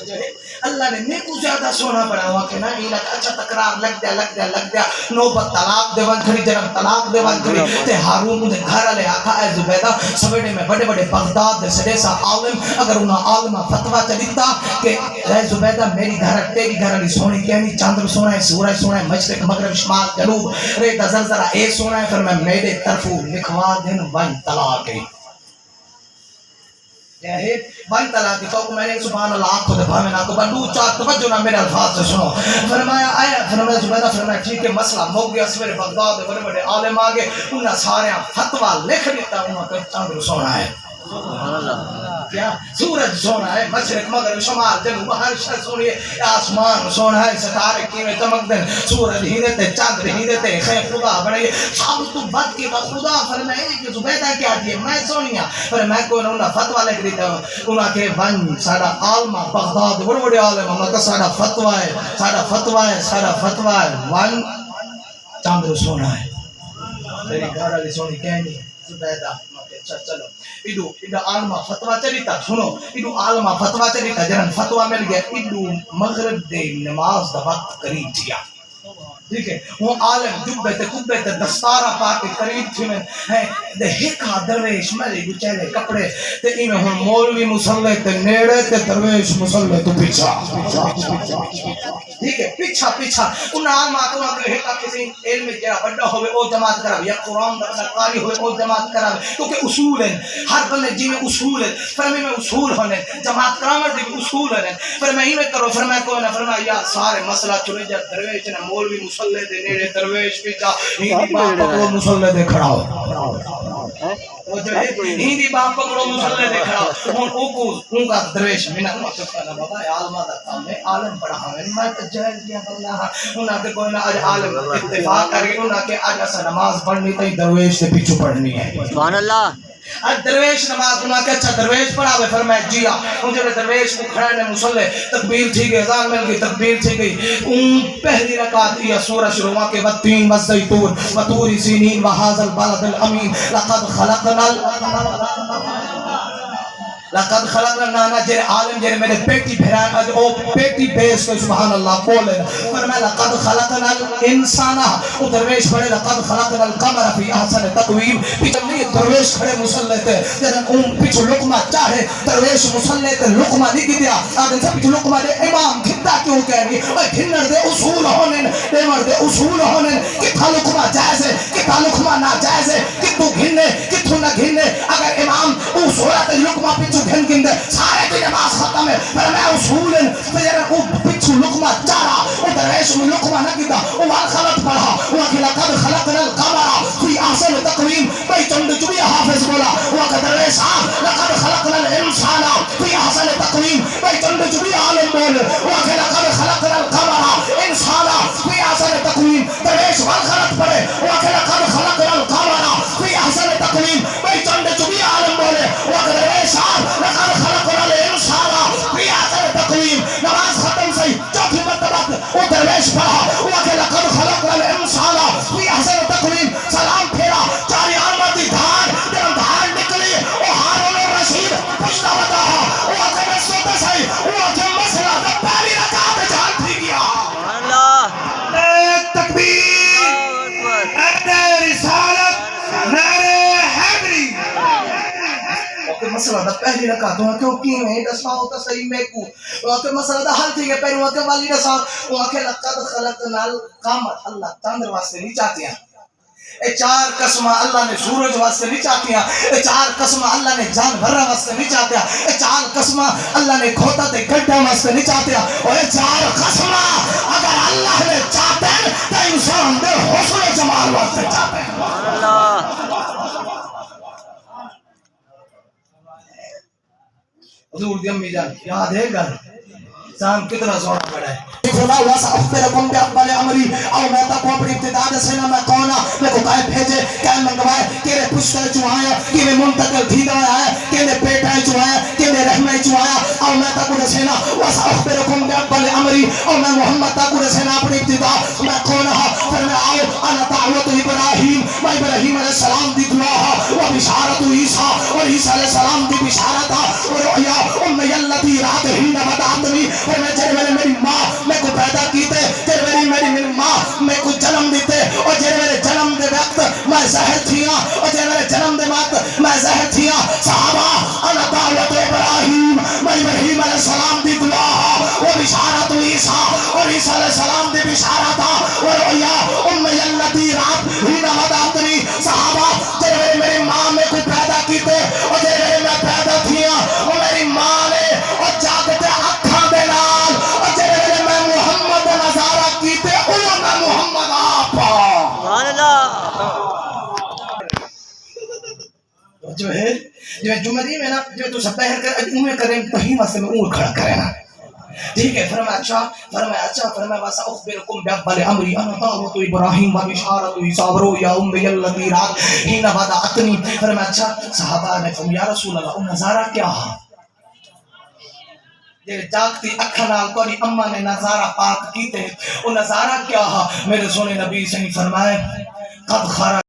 جو ہے اللہ نے میں کو زیادہ سونا بڑا ہوا کہ نا ایلک اچھا تقرار لگ دیا نوبت طلاق دیوان کھڑی جنم طلاق دیوان کھڑی تے ہارون مجھے گھر لے آکھا اے زبیدہ سویڈے میں بڑے بڑے بغداد دے سڑے سا عالم اگر انہاں عالمہ فتوہ چلیتا کہ اے زبیدہ میری گھر تیری گھر علی سونی کہنی چاندر سونا ہے سورج سونا ہے مشرق مغرب شمال جنوب ریت زلزلہ اے سونا ہے پھر میں میرے طرفو لکھوا دن ون طلاق ہے بن طلاق کی تو میں نے سبحان اللہ آپ خود بھامے نہ تو بندو چار توجہ نہ میرے الفاظ سے سنو فرمایا آیا فرمایا زبیدہ فرمایا ٹھیک ہے مسئلہ مک گیا سویرے بغداد بڑے بڑے عالم آگے انہاں سارے فتوہ لکھ دیتا انہاں کا چاندر سونا ہے کیا سورج سونا ہے مشرق مغرب شمال جنوب ہر شے سونی ہے آسمان سونا ہے ستارے کیویں چمک دن سورج ہی دیتے چاند ہی دیتے خیر خدا بنائے سب تو بد کے بعد خدا فرمائے کہ زبیدہ کیا دیے میں سونیا پر میں کوئی نہ فتوہ لکھ دیتا ہوں انہاں کے ون سارا عالمہ بغداد بڑے بڑے عالم انہاں کا سارا فتوہ ہے ون چاند سونا ہے تیری گھر والی سونی کہنی زبیدہ چلو ایڈو عالمہ فتوہ چلیتا سنو ایڈو عالمہ فتوہ چلیتا جنن فتوہ مل گیا ایڈو مغرب دے نماز دا وقت قریب تھیا ٹھیک ہے وہ عالم جبے تے کبے تے دستارہ پا کے قریب تھی میں دے ہکا درویش ملے گچھے کپڑے تے ایمیں ہن مولوی مصلی تے نیڑے تے درویش مصلی تو پیچھا ٹھیک ہے پیچھا ان عالمہ کو ہکا کسی علم جڑا بڑا ہوے او جماعت کراوے یا قرآن دا قاری ہوے او جماعت کراوے کیونکہ اصول ہیں ہر بندے جی میں اصول ہے فرمے میں اصول ہونے جماعت کرامر دی اصول ہے فرمے ہی میں کرو فرمے کوئی نہ فرمایا یا سارے مسئلہ چلے جا درویش نے مولوی مصلی دے نیڑے درویش پیچھا ہندی باپ پکڑو مصلی دے کھڑا ہو ہندی باپ پکڑو مصلی دے کھڑا ہو ان کا درویش میں نہ سکتا بابا عالمہ دا کام ہے عالم پڑھا ہے میں تو جہل کیا کرنا انہاں کے کوئی نہ آج عالم اتفاق کر کے انہاں کے آج ایسا نماز پڑھنی تو درویش سے پیچھے پڑھنی ہے سبحان اللہ آج درویش نماز انہاں کے اچھا درویش پڑھا ہوئے فرمائے جی مجھے درویش کو کھڑانے مصلی تکبیر تھی گئی اذان مل گئی تکبیر تھی گئی پہلی رکعت یا سورہ شروع کے بعد تین والزیتون وطور سینین وہذا البلد الامین لقد خلقنا جرے عالم جرے میرے پیٹی بھران او پیٹی بیس کے سبحان اللہ بولے فرمایا لقد خلقنا الانسان او درویش پڑھے لقد خلقنا القمر فی احسن تقویم پیچھے نہیں درویش کھڑے مصلی تے جنن پیچھے لقمہ چاہے درویش مصلی تے لقمہ نہیں دیا آدم سے پیچھے لقمہ دے امام گھتا کیوں کہہ رہی اوہ گھنر دے اصول ہونے دیمر دے اصول ہونے کتھا لقمہ جائز ہے کتھا لقمہ نا جائز ہے کتھو گھننے کتھو نہ گھننے اگر امام او صورت لقمہ پیچھے گھن گن دے سارے کی نماز ختم ہے پر میں اصول پھر او پیچھے لقمہ چارا او درویش میں لقمہ نہ گتا او والخلط پڑھا او کہ لقد خلقنا القمر فی احسن تقویم بھئی چند چوبی حافظ بولا او کہ درویش لقد خلقنا الانسان فی احسن تقویم بھئی چند چوبی عالم بول او کہ لقد خلقنا القمر انسان فی احسن تقویم درویش والخلط پڑھے او کہ لقد خلقنا القمر فی احسن تقویم بھئی چند چوبی عالم بولے او کہ درویش لقد خلقنا الانسان فی احسن تقویم نماز ختم سے چوتھی مرتبہ وہ درویش پڑھا وہ کہ لقد خلقنا الانسان فی احسن تقویم سلام پھیرا چاری آمدی دھار جب دھار نکلی وہ ہارون الرشید پشتا بتا وہ کہ میں سوتا سے وہ کہ مسئلہ دا پہلی رکعت جان تھی گیا ایک تکبیر اے رسالت نعرہ حیدری کہ مسئلہ دا پہلی رکعت ہوں کیوں کی میں دساؤں تا صحیح میں کو وہاں کہ مسئلہ دا حل تھی گئے پہلے وہاں کہ والی دساؤں وہاں کہ لقد خلقنا القمر اللہ تاندر واسطے نہیں چاہتے ہیں اے چار قسمہ اللہ نے سورج واسطے نہیں چاہتے ہیں اے چار قسمہ اللہ نے جانور واسطے نہیں چاہتے ہیں اے چار قسمہ اللہ نے کھوتا تے گڈھا واسطے نہیں چاہتے ہیں اور اے چار قسمہ اگر اللہ نے چاہتے ہیں تو انسان دے حسن و جمال واسطے چاہتے ہیں حضور دی امی جان یاد ہے گا سام کتنا سونا پڑا ہے خدا واسا اخبرکم بأقبال امری او میں تک اپنی ابتداد سے نہ میں کونا میں کو کہے بھیجے کہے منگوائے کیرے پشتر چوہایا کیرے منتقل دھیدہ آیا کیرے پیٹا چوہایا کیرے رحمہ چوہایا او میں تک رسینا واسا اخبرکم بأقبال امری او میں محمد تک رسینا اپنی ابتدا میں کونا پھر میں آؤ انا دعوت ابراہیم و ابراہیم علیہ السلام دی دعا و بشارت عیسیٰ اور عیسیٰ علیہ السلام دی بشارت و رؤیا امی اللتی رات ہی نبداتنی علیہ السلام دی دعا وہ بشارت عیسیٰ اور عیسیٰ علیہ السلام دی بشارت اور یا امی اللتی رات ہی نہ وداتنی صحابہ جب میری ماں میں کو پیدا کیتے اور جب میں پیدا تھیا اور میری ماں نے اور جاگتے اکھاں دے نال اور جب میں محمد نظارہ کیتے انہوں میں محمد آپ سبحان اللہ جو ہے جو جمعی میں نا جو تو سب بہر کر اونہ کریں پہی واسطے میں اون کھڑا کریں نا ٹھیک ہے فرمایا اچھا واسا اخبرکم بیقبل امری انا دعوت ابراہیم و بشارت عیسیٰ و رویا امی اللتی رات ہی نہ ودعتنی فرمایا اچھا صحابہ نے فرمایا یا رسول اللہ وہ نظارہ کیا ہے یہ جاگتی اکھنال کوئی اماں نے نظارہ پاک کیتے وہ نظارہ کیا ہے میرے سونے نبی سے فرمائے قد خرج